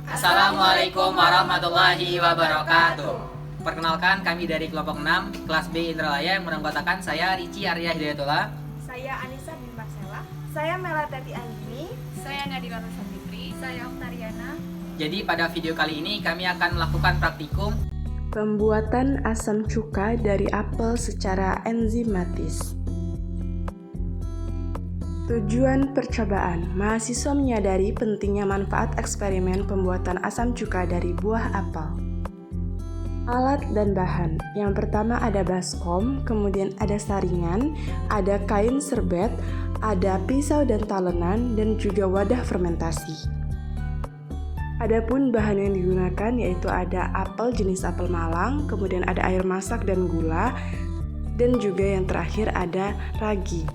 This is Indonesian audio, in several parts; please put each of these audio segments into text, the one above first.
Assalamualaikum warahmatullahi wabarakatuh. Perkenalkan, kami dari kelompok 6 kelas B Indralaya yang beranggotakan saya Rici Arya Hidayatullah. Saya Anissa bin Marcella. Saya Melatati Anggini. Saya Nadira Nusantri. Saya Oktariana. Jadi pada video kali ini kami akan melakukan praktikum pembuatan asam cuka dari apel secara enzimatis. Tujuan percobaan, mahasiswa menyadari pentingnya manfaat eksperimen pembuatan asam cuka dari buah apel. Alat dan bahan, yang pertama ada baskom, kemudian ada saringan, ada kain serbet, ada pisau dan talenan, dan juga wadah fermentasi. Adapun bahan yang digunakan yaitu ada apel jenis apel Malang, kemudian ada air masak dan gula, dan juga yang terakhir ada ragi.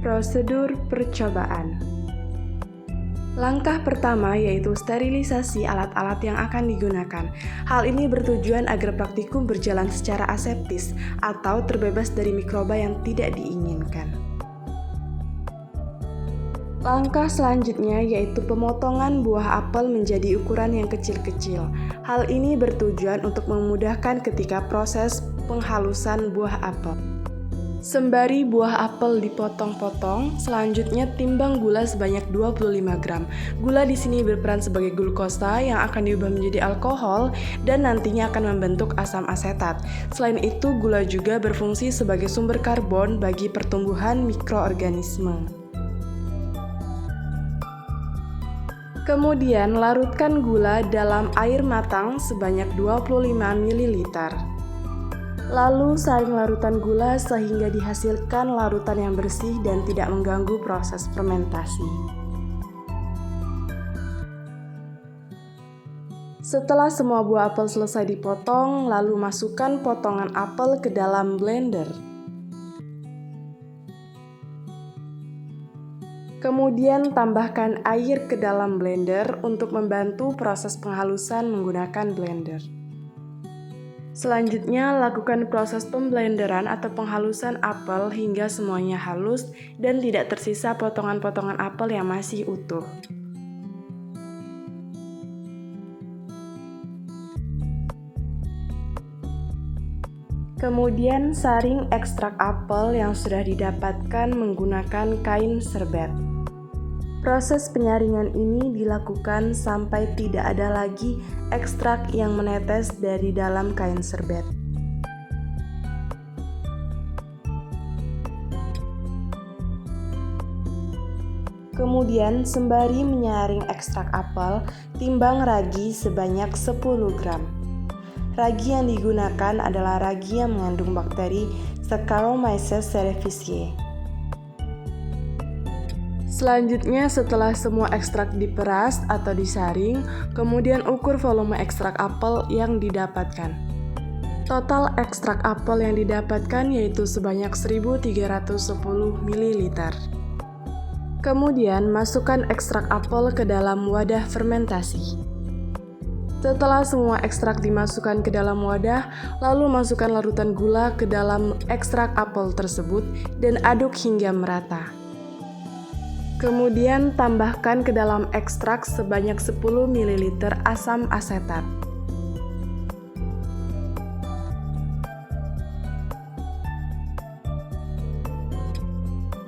Prosedur percobaan. Langkah pertama yaitu sterilisasi alat-alat yang akan digunakan. Hal ini bertujuan agar praktikum berjalan secara aseptis atau terbebas dari mikroba yang tidak diinginkan. Langkah selanjutnya yaitu pemotongan buah apel menjadi ukuran yang kecil-kecil. Hal ini bertujuan untuk memudahkan ketika proses penghalusan buah apel. Sembari buah apel dipotong-potong, selanjutnya timbang gula sebanyak 25 gram. Gula di sini berperan sebagai glukosa yang akan diubah menjadi alkohol dan nantinya akan membentuk asam asetat. Selain itu, gula juga berfungsi sebagai sumber karbon bagi pertumbuhan mikroorganisme. Kemudian, larutkan gula dalam air matang sebanyak 25 ml. Lalu saring larutan gula sehingga dihasilkan larutan yang bersih dan tidak mengganggu proses fermentasi. Setelah semua buah apel selesai dipotong, lalu masukkan potongan apel ke dalam blender. Kemudian tambahkan air ke dalam blender untuk membantu proses penghalusan menggunakan blender. Selanjutnya, lakukan proses pemblenderan atau penghalusan apel hingga semuanya halus dan tidak tersisa potongan-potongan apel yang masih utuh. Kemudian, saring ekstrak apel yang sudah didapatkan menggunakan kain serbet. Proses penyaringan ini dilakukan sampai tidak ada lagi ekstrak yang menetes dari dalam kain serbet. Kemudian, sembari menyaring ekstrak apel, timbang ragi sebanyak 10 gram. Ragi yang digunakan adalah ragi yang mengandung bakteri Saccharomyces cerevisiae. Selanjutnya, setelah semua ekstrak diperas atau disaring, kemudian ukur volume ekstrak apel yang didapatkan. Total ekstrak apel yang didapatkan yaitu sebanyak 1310 ml. Kemudian, masukkan ekstrak apel ke dalam wadah fermentasi. Setelah semua ekstrak dimasukkan ke dalam wadah, lalu masukkan larutan gula ke dalam ekstrak apel tersebut dan aduk hingga merata. Kemudian tambahkan ke dalam ekstrak sebanyak 10 ml asam asetat.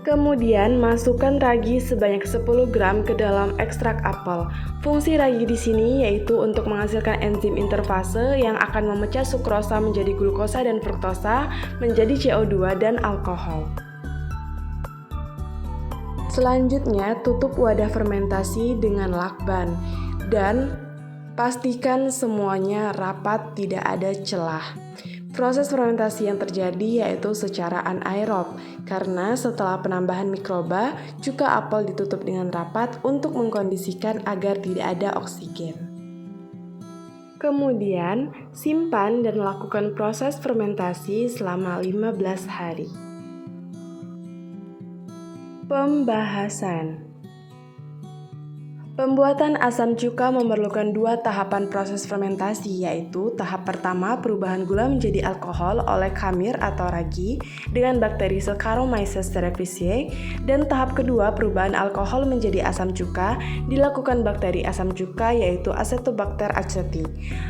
Kemudian masukkan ragi sebanyak 10 gram ke dalam ekstrak apel. Fungsi ragi di sini yaitu untuk menghasilkan enzim interfase yang akan memecah sukrosa menjadi glukosa dan fruktosa menjadi CO2 dan alkohol. Selanjutnya, tutup wadah fermentasi dengan lakban dan pastikan semuanya rapat, tidak ada celah. Proses fermentasi yang terjadi yaitu secara anaerob, karena setelah penambahan mikroba, cuka apel ditutup dengan rapat untuk mengkondisikan agar tidak ada oksigen. Kemudian, simpan dan lakukan proses fermentasi selama 15 hari. Pembahasan. Pembuatan asam cuka memerlukan 2 tahapan proses fermentasi, yaitu tahap pertama perubahan gula menjadi alkohol oleh khamir atau ragi dengan bakteri Saccharomyces cerevisiae, dan tahap kedua perubahan alkohol menjadi asam cuka dilakukan bakteri asam cuka yaitu Acetobacter aceti.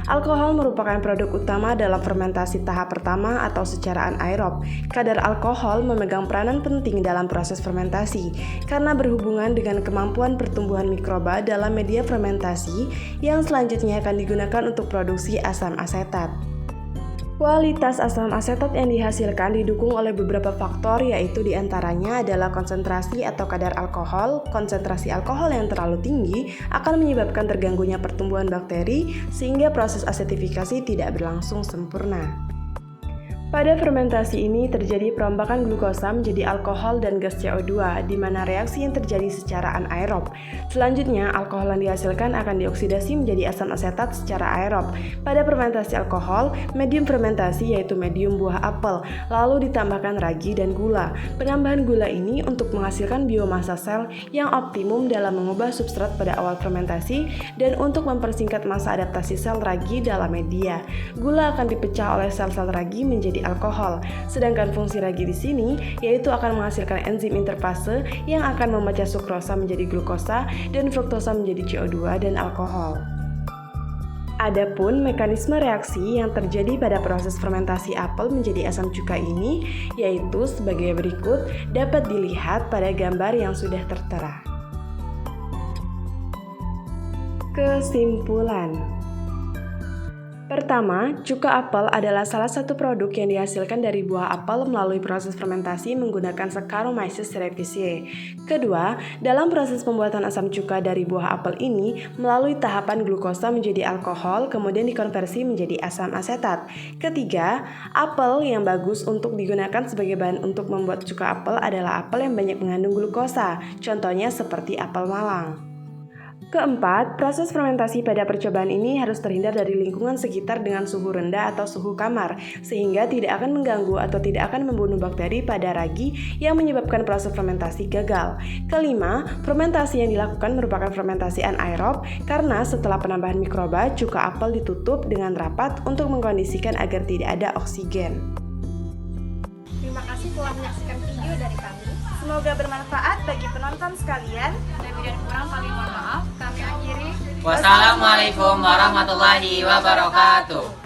Alkohol merupakan produk utama dalam fermentasi tahap pertama atau secara anaerob. Kadar alkohol memegang peranan penting dalam proses fermentasi karena berhubungan dengan kemampuan pertumbuhan mikroba dalam media fermentasi yang selanjutnya akan digunakan untuk produksi asam asetat. Kualitas asam asetat yang dihasilkan didukung oleh beberapa faktor, yaitu diantaranya adalah konsentrasi atau kadar alkohol. Konsentrasi alkohol yang terlalu tinggi akan menyebabkan terganggunya pertumbuhan bakteri sehingga proses asetifikasi tidak berlangsung sempurna. Pada fermentasi ini terjadi perombakan glukosa menjadi alkohol dan gas CO2, di mana reaksi yang terjadi secara anaerob. Selanjutnya, alkohol yang dihasilkan akan dioksidasi menjadi asam asetat secara aerob. Pada fermentasi alkohol, medium fermentasi yaitu medium buah apel, lalu ditambahkan ragi dan gula. Penambahan gula ini untuk menghasilkan biomasa sel yang optimum dalam mengubah substrat pada awal fermentasi dan untuk mempersingkat masa adaptasi sel ragi dalam media. Gula akan dipecah oleh sel-sel ragi menjadi alkohol. Sedangkan fungsi ragi di sini yaitu akan menghasilkan enzim interfase yang akan memecah sukrosa menjadi glukosa dan fruktosa menjadi CO2 dan alkohol. Adapun mekanisme reaksi yang terjadi pada proses fermentasi apel menjadi asam cuka ini yaitu sebagai berikut, dapat dilihat pada gambar yang sudah tertera. Kesimpulan. Pertama, cuka apel adalah salah satu produk yang dihasilkan dari buah apel melalui proses fermentasi menggunakan Saccharomyces cerevisiae. Kedua, dalam proses pembuatan asam cuka dari buah apel ini melalui tahapan glukosa menjadi alkohol kemudian dikonversi menjadi asam asetat. Ketiga, apel yang bagus untuk digunakan sebagai bahan untuk membuat cuka apel adalah apel yang banyak mengandung glukosa, contohnya seperti apel Malang. Keempat, proses fermentasi pada percobaan ini harus terhindar dari lingkungan sekitar dengan suhu rendah atau suhu kamar, sehingga tidak akan mengganggu atau tidak akan membunuh bakteri pada ragi yang menyebabkan proses fermentasi gagal. Kelima, fermentasi yang dilakukan merupakan fermentasi anaerob karena setelah penambahan mikroba, cuka apel ditutup dengan rapat untuk mengkondisikan agar tidak ada oksigen. Terima kasih telah menyaksikan video dari kami. Semoga bermanfaat bagi penonton sekalian. Lebih dan kurang kami mohon maaf. Kami akhiri. Wassalamualaikum warahmatullahi wabarakatuh.